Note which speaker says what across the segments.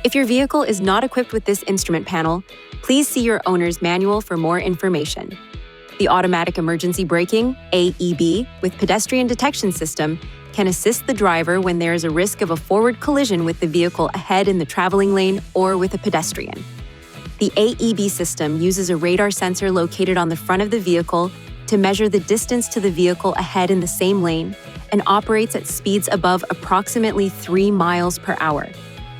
Speaker 1: If your vehicle is not equipped with this instrument panel, please see your owner's manual for more information. The Automatic Emergency Braking, AEB, with Pedestrian Detection System can assist the driver when there is a risk of a forward collision with the vehicle ahead in the traveling lane or with a pedestrian. The AEB system uses a radar sensor located on the front of the vehicle to measure the distance to the vehicle ahead in the same lane and operates at speeds above approximately 3 miles per hour.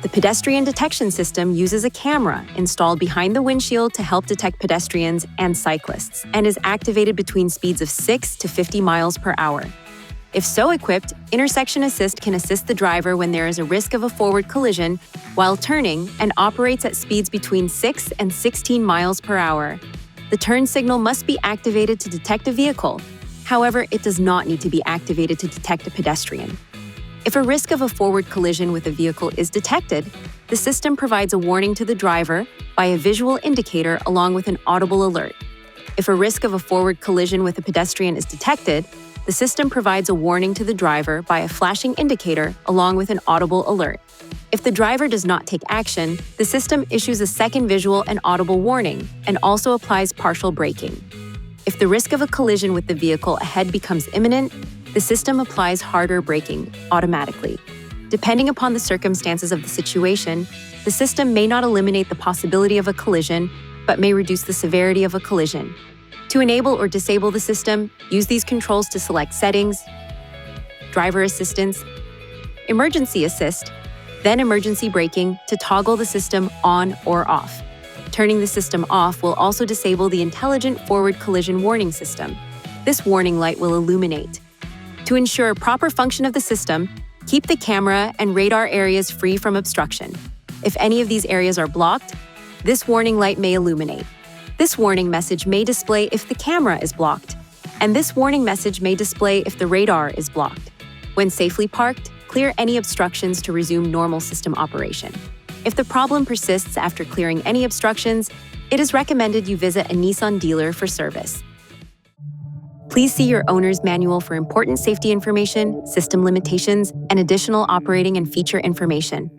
Speaker 1: The pedestrian detection system uses a camera installed behind the windshield to help detect pedestrians and cyclists and is activated between speeds of 6 to 50 miles per hour. If so equipped, Intersection Assist can assist the driver when there is a risk of a forward collision while turning and operates at speeds between 6 and 16 miles per hour. The turn signal must be activated to detect a vehicle. However, it does not need to be activated to detect a pedestrian. If a risk of a forward collision with a vehicle is detected, the system provides a warning to the driver by a visual indicator along with an audible alert. If a risk of a forward collision with a pedestrian is detected, the system provides a warning to the driver by a flashing indicator along with an audible alert. If the driver does not take action, the system issues a second visual and audible warning and also applies partial braking. If the risk of a collision with the vehicle ahead becomes imminent, the system applies harder braking automatically. Depending upon the circumstances of the situation, the system may not eliminate the possibility of a collision, but may reduce the severity of a collision. To enable or disable the system, use these controls to select Settings, Driver Assistance, Emergency Assist, then Emergency Braking to toggle the system on or off. Turning the system off will also disable the Intelligent Forward Collision Warning System. This warning light will illuminate. To ensure proper function of the system, keep the camera and radar areas free from obstruction. If any of these areas are blocked, this warning light may illuminate. This warning message may display if the camera is blocked, and this warning message may display if the radar is blocked. When safely parked, clear any obstructions to resume normal system operation. If the problem persists after clearing any obstructions, it is recommended you visit a Nissan dealer for service. Please see your owner's manual for important safety information, system limitations, and additional operating and feature information.